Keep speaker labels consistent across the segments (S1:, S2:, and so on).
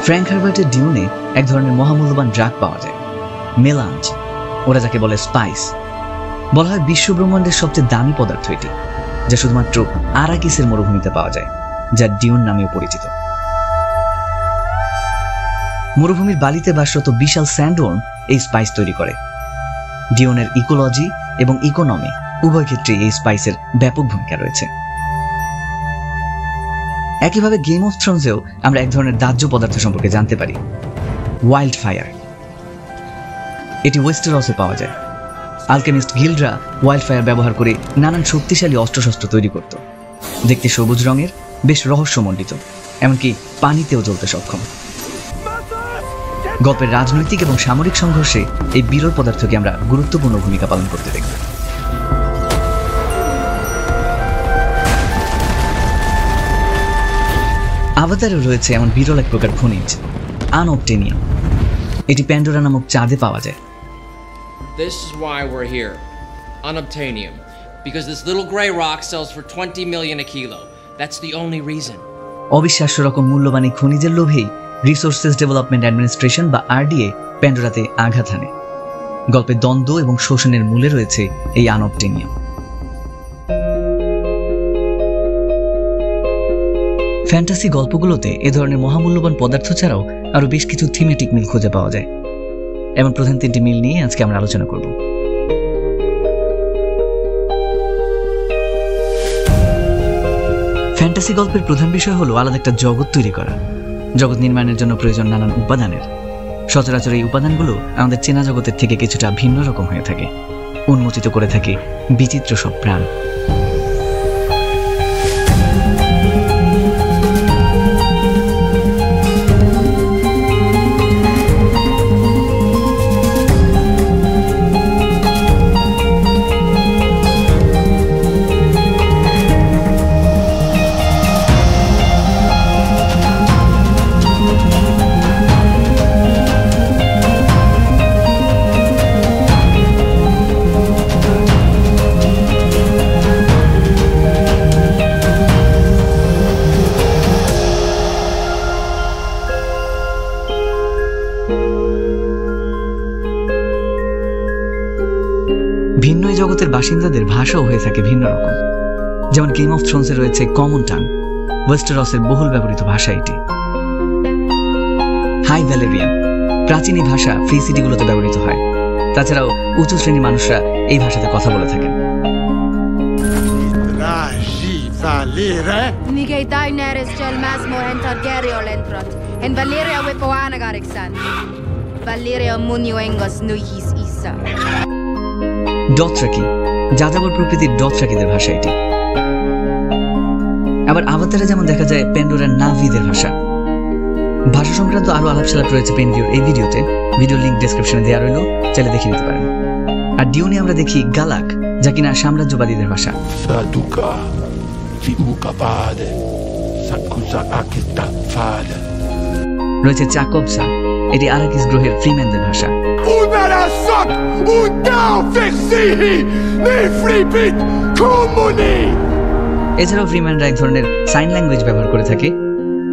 S1: Frank হার্বার্টের ডিউনে এক ধরনের মহামূল্যবান ড্রাগ পাওয়া যায়, মেলাঞ্জ, ওরা যাকে বলে স্পাইস। বলা হয় বিশ্বব্রহ্মাণ্ডের সবচেয়ে দামি পদার্থ এটি, যা শুধুমাত্র আরাকিসের মরুভূমিতে পাওয়া যায়, যা ডিউন নামেও পরিচিত। মরুভূমির বালিতে বাসরত বিশাল স্যান্ডওয়ার্ম এই স্পাইস তৈরি করে। ডিউনের ইকোলজি এবং ইকোনমি উভয় ক্ষেত্রে এই স্পাইসের ব্যাপক ভূমিকা রয়েছে। একইভাবে গেম অফ থ্রোনসেও আমরা এক ধরনের দাহ্য পদার্থ সম্পর্কে জানতে পারি, ওয়াইল্ড ফায়ার। এটি ওয়েস্টেরসে পাওয়া যায়। আলকেমিস্ট গিল্ডরা ওয়াইল্ড ফায়ার ব্যবহার করে নানান শক্তিশালী অস্ত্রশস্ত্র তৈরি করত। দেখতে সবুজ রঙের, বেশ রহস্যমণ্ডিত, এমনকি পানিতেও জ্বলতে সক্ষম। গল্পের রাজনৈতিক এবং সামরিক সংঘর্ষে এই বিরল পদার্থকে আমরা গুরুত্বপূর্ণ ভূমিকা পালন করতে দেখব। আভাতারে রয়েছে এমন বিরল এক প্রকার খনিজ, আনঅবটেনিয়াম। এটি প্যান্ডোরা নামক চাঁদে পাওয়া যায়।
S2: This is why we're here. Unobtainium. Because this little gray rock sells for 20 million a kilo. That's the only reason.
S1: অবিশ্বাস্য রকম মূল্যবান এই খনিজের লোভেই রিসোর্সেস ডেভেলপমেন্ট অ্যাডমিনিস্ট্রেশন বা আরডিএ প্যান্ডোরাতে আঘাত হানে। গল্পে দ্বন্দ্ব এবং শোষণের মূলে রয়েছে এই আনঅবটেনিয়াম। ফ্যান্টাসি গল্পগুলোতে এ ধরনের মহামূল্যবান পদার্থ ছাড়াও আরো বেশ কিছু থিমেটিক মিল খুঁজে পাওয়া যায়। এমন প্রধান তিনটি মিল নিয়ে আজকে আমরা আলোচনা করব। ফ্যান্টাসি গল্পের প্রধান বিষয় হলো আলাদা একটা জগৎ তৈরি করা। জগৎ নির্মাণের জন্য প্রয়োজন নানান উপাদানের। সচরাচর এই উপাদানগুলো আমাদের চেনা জগতের থেকে কিছুটা ভিন্ন রকম হয়ে থাকে, উন্মোচিত করে থাকে বিচিত্র সব প্রাণ। ভিন্ন এই জগতের বাসিন্দাদের ভাষাও হয়ে থাকে ভিন্ন রকম। যেমন গেম অফ থ্রোনসে রয়েছে কমন টাং, ওয়েস্টেরসের বহুল ব্যবহৃত ভাষা এটি। হাই ভ্যালেরিয়ান, প্রাচীন এই ভাষা ফ্রি সিটিগুলোতে ব্যবহৃত হয়। তাছাড়াও উঁচু শ্রেণীর মানুষরা এই ভাষাতে কথা বলে থাকেন। ডথরাকি, যাযাবর প্রকৃতির ডথরাকিদের ভাষা এটি। আবার আভাতারে যেমন দেখা যায় প্যান্ডোরার নাভিদের ভাষা। ভাষা সংক্রান্ত আরো আলাপসালাপ রয়েছে পেনভিউর এই ভিডিওতে, ভিডিও লিংক ডেসক্রিপশনে দেওয়া রইল, চাইলে দেখে নিতে পারেন। আর ডিউনে আমরা দেখি গালাক, যা কিনা সাম্রাজ্যবাদীদের ভাষা। রয়েছে চাকবসা, এটি আরাকিস গ্রহের ফ্রিম্যানদের ভাষা। এছাড়াও ফ্রিম্যানরা এক ধরনের সাইন ল্যাঙ্গুয়েজ ব্যবহার করে থাকে,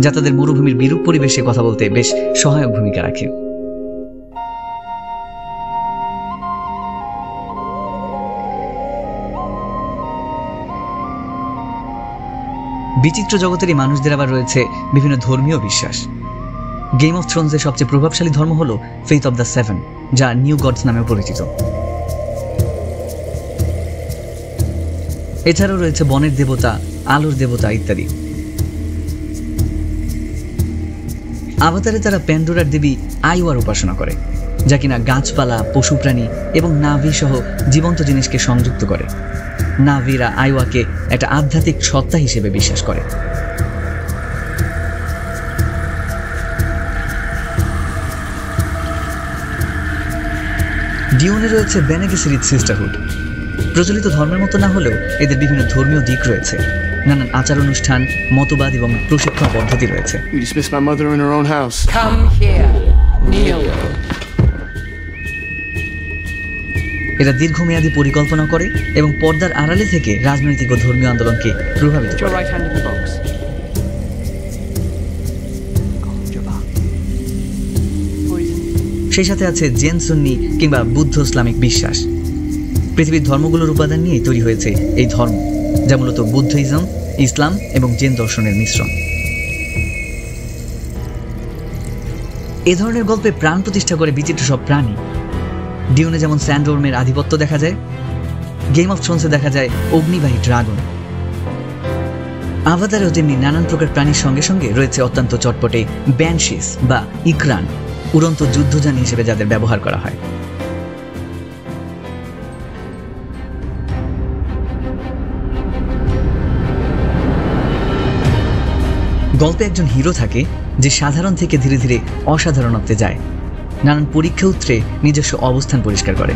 S1: যা তাদের মরুভূমির বিরূপ পরিবেশে কথা বলতে বেশ সহায়ক ভূমিকা রাখে। বিচিত্র জগতের এই মানুষদের আবার রয়েছে বিভিন্ন ধর্মীয় বিশ্বাস। গেম অফ থ্রোনসের সবচেয়ে প্রভাবশালী ধর্ম হল ফেইথ অব দ্য সেভেন, যা নিউ গডস নামেও পরিচিত। এছাড়াও রয়েছে বনের দেবতা, আলোর দেবতা ইত্যাদি। আভাতারে তারা প্যান্ডোরার দেবী আইওয়ার উপাসনা করে, যা কিনা গাছপালা, পশু প্রাণী এবং নাভি সহ জীবন্ত জিনিসকে সংযুক্ত করে। নাভিরা আইওয়াকে একটা আধ্যাত্মিক সত্তা হিসেবে বিশ্বাস করে। ডিউনে রয়েছে বেনে গেসেরিট সিস্টারহুড। প্রচলিত ধর্মের মতো না হলেও এদের বিভিন্ন ধর্মীয় দিক রয়েছে, নানান আচার অনুষ্ঠান, মতবাদ এবং প্রশিক্ষণ পদ্ধতি রয়েছে। এরা দীর্ঘমেয়াদী পরিকল্পনা করে এবং পর্দার আড়ালে থেকে রাজনৈতিক ও ধর্মীয় আন্দোলনকে প্রভাবিত করে। সেই সাথে আছে জেন সুন্নি কিংবা বুদ্ধ ইসলামিক বিশ্বাস। পৃথিবীর ধর্মগুলোর উপাদান নিয়ে তৈরি হয়েছে এই ধর্ম, যা মূলত বুদ্ধিজম, ইসলাম এবং জেন দর্শনের মিশ্রণ। এ ধরনের গল্পে প্রাণ প্রতিষ্ঠা করে বিচিত্র সব প্রাণী। ডিউনে যেমন স্যান্ডওর্মের আধিপত্য দেখা যায়, গেম অফ থ্রোনসে দেখা যায় অগ্নিবাহী ড্রাগন। আভাতারেও তেমনি নানান প্রকার প্রাণীর সঙ্গে সঙ্গে রয়েছে অত্যন্ত চটপটে ব্যানশিস বা ইকরান, উড়ন্ত যুদ্ধযানী হিসেবে যাদের ব্যবহার করা হয়। গল্পে একজন হিরো থাকে যে সাধারণ থেকে ধীরে ধীরে অসাধারণত্বে যায়, নানান পরীক্ষা উত্তরে নিজস্ব অবস্থান পরিষ্কার করে।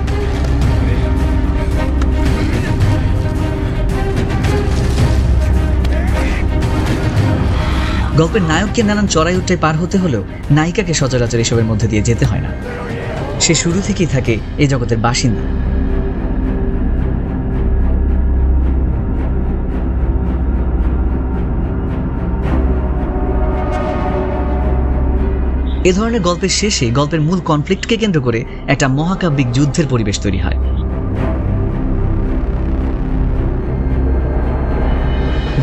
S1: গল্পের নায়ককে নানান চড়াই উঠে পার হতে হলেও নায়িকাকে সচরাচর এসবের মধ্যে দিয়ে যেতে হয় না। সে শুরু থেকেই থাকে এই জগতের বাসিন্দা। এ ধরনের গল্পের শেষে গল্পের মূল কনফ্লিক্টকে কেন্দ্র করে একটা মহাকাব্যিক যুদ্ধের পরিবেশ তৈরি হয়।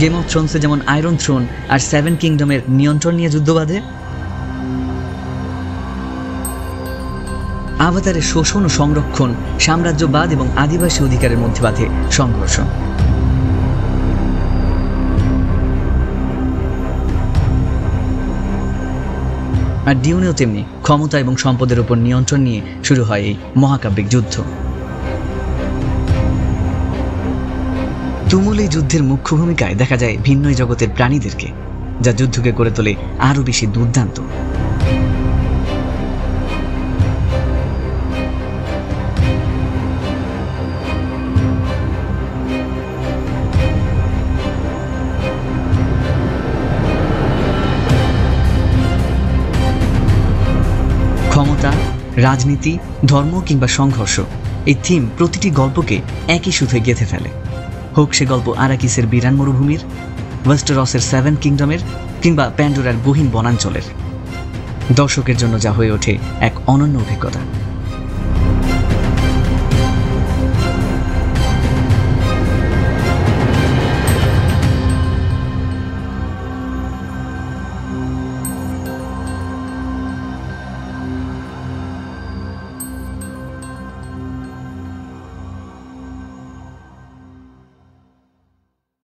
S1: গেম অফ থ্রোনসে যেমন আয়রন থ্রোন আর 7 কিংডমের নিয়ন্ত্রণ নিয়ে যুদ্ধ বাঁধে, আভাতারের শোষণ ও সংরক্ষণ, সাম্রাজ্যবাদ এবং আদিবাসী অধিকারের মধ্যে বাঁধে সংঘর্ষ। আর ডিউনেও তেমনি ক্ষমতা এবং সম্পদের উপর নিয়ন্ত্রণ নিয়ে শুরু হয় এই মহাকাব্যিক যুদ্ধ। তুমুল এই যুদ্ধের মুখ্য ভূমিকায় দেখা যায় ভিন্ন জগতের প্রাণীদেরকে, যা যুদ্ধকে করে তোলে আরো বেশি দুর্দান্ত। ক্ষমতা, রাজনীতি, ধর্ম কিংবা সংঘর্ষ, এই থিম প্রতিটি গল্পকে একই সুথে গেঁথে ফেলে। হোক সে গল্প আরাকিসের বিরান মরুভূমির, ওয়েস্টেরসের 7 কিংডমের কিংবা প্যান্ডোরার গহীন বনাঞ্চলের, দর্শকের জন্য যা হয়ে ওঠে এক অনন্য অভিজ্ঞতা।